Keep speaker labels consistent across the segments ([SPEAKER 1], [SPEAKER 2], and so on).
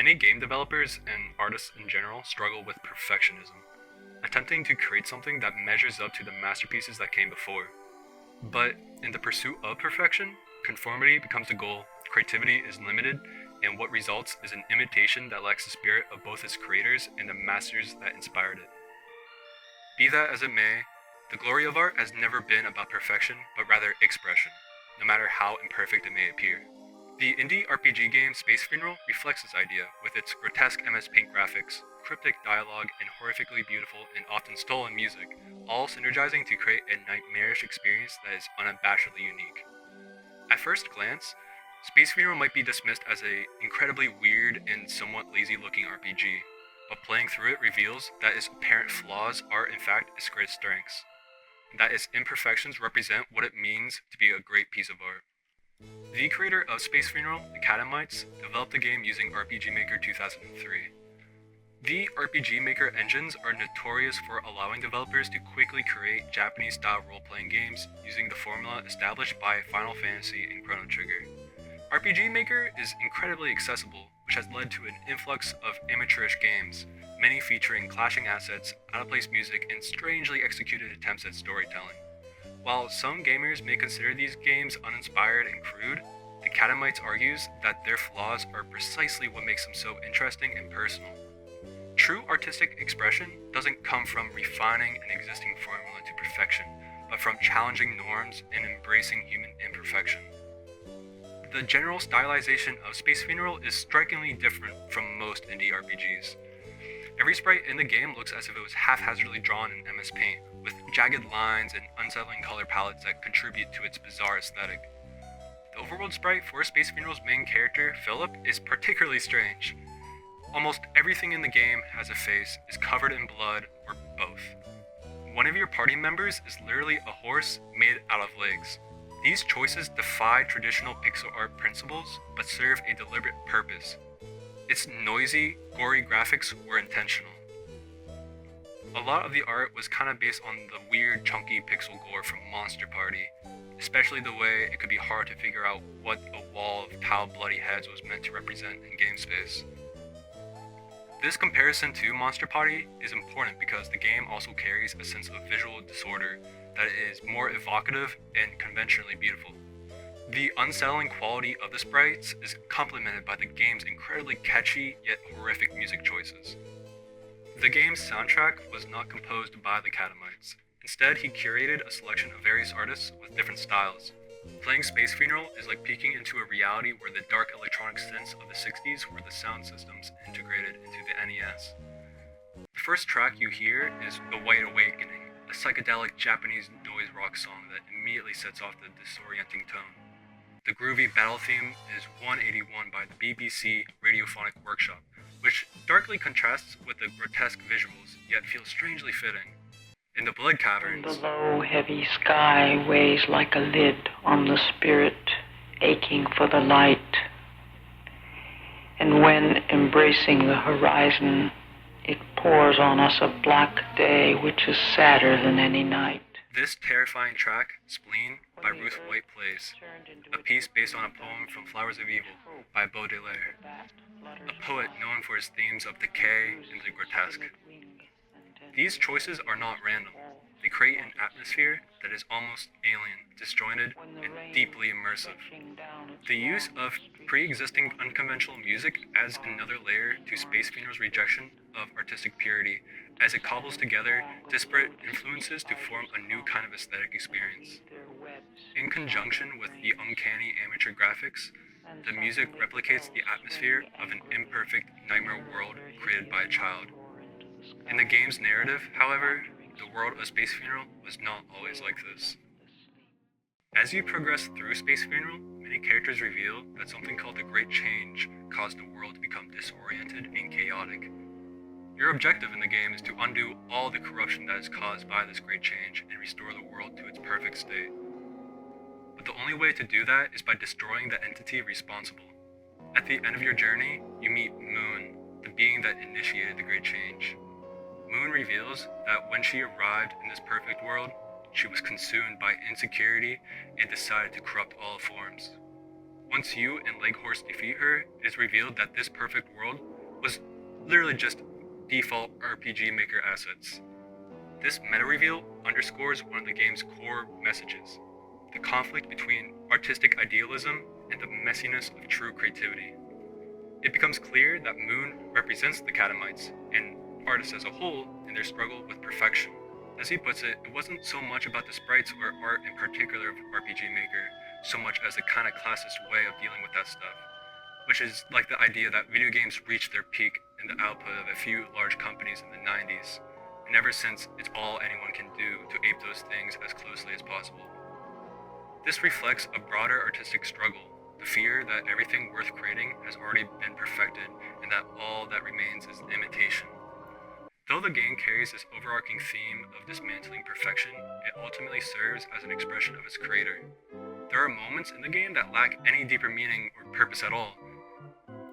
[SPEAKER 1] Many game developers and artists in general struggle with perfectionism, attempting to create something that measures up to the masterpieces that came before. But in the pursuit of perfection, conformity becomes the goal, creativity is limited, and what results is an imitation that lacks the spirit of both its creators and the masters that inspired it. Be that as it may, the glory of art has never been about perfection, but rather expression, no matter how imperfect it may appear. The indie RPG game Space Funeral reflects this idea with its grotesque MS Paint graphics, cryptic dialogue, and horrifically beautiful and often stolen music, all synergizing to create a nightmarish experience that is unabashedly unique. At first glance, Space Funeral might be dismissed as an incredibly weird and somewhat lazy-looking RPG, but playing through it reveals that its apparent flaws are in fact its greatest strengths, and that its imperfections represent what it means to be a great piece of art. The creator of Space Funeral, the Catamites, developed the game using RPG Maker 2003. The RPG Maker engines are notorious for allowing developers to quickly create Japanese-style role-playing games using the formula established by Final Fantasy and Chrono Trigger. RPG Maker is incredibly accessible, which has led to an influx of amateurish games, many featuring clashing assets, out-of-place music, and strangely executed attempts at storytelling. While some gamers may consider these games uninspired and crude, the Catamites argues that their flaws are precisely what makes them so interesting and personal. True artistic expression doesn't come from refining an existing formula to perfection, but from challenging norms and embracing human imperfection. The general stylization of Space Funeral is strikingly different from most indie RPGs. Every sprite in the game looks as if it was haphazardly drawn in MS Paint, with jagged lines and unsettling color palettes that contribute to its bizarre aesthetic. The overworld sprite for Space Funeral's main character, Philip, is particularly strange. Almost everything in the game has a face, is covered in blood, or both. One of your party members is literally a horse made out of legs. These choices defy traditional pixel art principles, but serve a deliberate purpose. Its noisy, gory graphics were intentional. A lot of the art was kinda based on the weird, chunky pixel gore from Monster Party, especially the way it could be hard to figure out what a wall of tiled bloody heads was meant to represent in game space. This comparison to Monster Party is important because the game also carries a sense of visual disorder that is more evocative and conventionally beautiful. The unsettling quality of the sprites is complemented by the game's incredibly catchy yet horrific music choices. The game's soundtrack was not composed by the Catamites. Instead, he curated a selection of various artists with different styles. Playing Space Funeral is like peeking into a reality where the dark electronic synths of the 60s were the sound systems integrated into the NES. The first track you hear is The White Awakening, a psychedelic Japanese noise rock song that immediately sets off the disorienting tone. The groovy battle theme is 181 by the BBC Radiophonic Workshop, which darkly contrasts with the grotesque visuals, yet feels strangely fitting. In the Blood Caverns,
[SPEAKER 2] the low, heavy sky weighs like a lid on the spirit, aching for the light. And when embracing the horizon, it pours on us a black day which is sadder than any night.
[SPEAKER 1] This terrifying track, Spleen, by Ruth White plays, a piece based on a poem from Flowers of Evil by Baudelaire, a poet known for his themes of decay and the grotesque. These choices are not random. They create an atmosphere that is almost alien, disjointed, and deeply immersive. The use of pre-existing unconventional music adds another layer to Space Funeral's rejection of artistic purity, as it cobbles together disparate influences to form a new kind of aesthetic experience. In conjunction with the uncanny amateur graphics, the music replicates the atmosphere of an imperfect nightmare world created by a child. In the game's narrative, however, the world of Space Funeral was not always like this. As you progress through Space Funeral, many characters reveal that something called the Great Change caused the world to become disoriented and chaotic. Your objective in the game is to undo all the corruption that is caused by this Great Change and restore the world to its perfect state. But the only way to do that is by destroying the entity responsible. At the end of your journey, you meet Moon, the being that initiated the Great Change. Moon reveals that when she arrived in this perfect world, she was consumed by insecurity and decided to corrupt all forms. Once you and Leghorst defeat her, it is revealed that this perfect world was literally just default RPG Maker assets. This meta reveal underscores one of the game's core messages: the conflict between artistic idealism and the messiness of true creativity. It becomes clear that Moon represents the Catamites, and artists as a whole, in their struggle with perfection. As he puts it, it wasn't so much about the sprites or art in particular of RPG Maker, so much as a kind of classist way of dealing with that stuff. Which is like the idea that video games reached their peak in the output of a few large companies in the 90s, and ever since, it's all anyone can do to ape those things as closely as possible. This reflects a broader artistic struggle, the fear that everything worth creating has already been perfected and that all that remains is imitation. Though the game carries this overarching theme of dismantling perfection, it ultimately serves as an expression of its creator. There are moments in the game that lack any deeper meaning or purpose at all.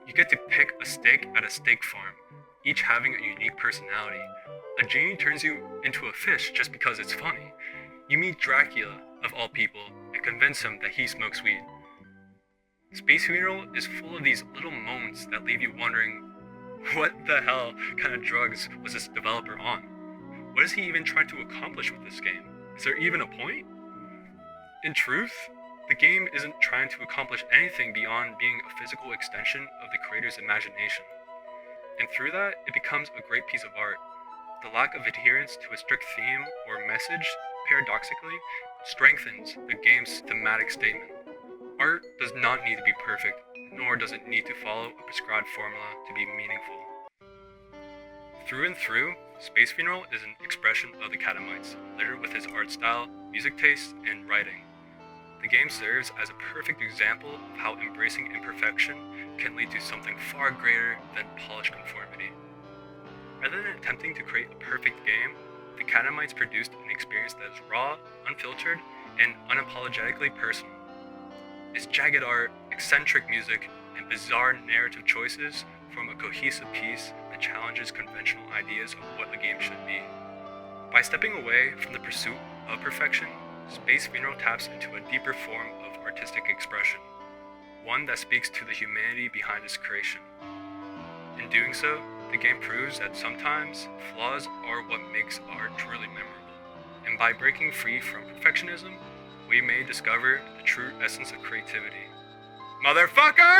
[SPEAKER 1] You get to pick a steak at a steak farm, each having a unique personality. A genie turns you into a fish just because it's funny. You meet Dracula, of all people, and convince him that he smokes weed. Space Funeral is full of these little moments that leave you wondering, what the hell kind of drugs was this developer on? What is he even trying to accomplish with this game? Is there even a point? In truth, the game isn't trying to accomplish anything beyond being a physical extension of the creator's imagination. And through that, it becomes a great piece of art. The lack of adherence to a strict theme or message, paradoxically, strengthens the game's thematic statement. Art does not need to be perfect, nor does it need to follow a prescribed formula to be meaningful. Through and through, Space Funeral is an expression of the Catamites, littered with his art style, music taste, and writing. The game serves as a perfect example of how embracing imperfection can lead to something far greater than polished conformity. Rather than attempting to create a perfect game, the Catamites produced an experience that is raw, unfiltered, and unapologetically personal. Its jagged art, eccentric music, and bizarre narrative choices form a cohesive piece that challenges conventional ideas of what a game should be. By stepping away from the pursuit of perfection, Space Funeral taps into a deeper form of artistic expression, one that speaks to the humanity behind its creation. In doing so, the game proves that sometimes flaws are what makes art truly memorable, and by breaking free from perfectionism, we may discover the true essence of creativity. Motherfucker!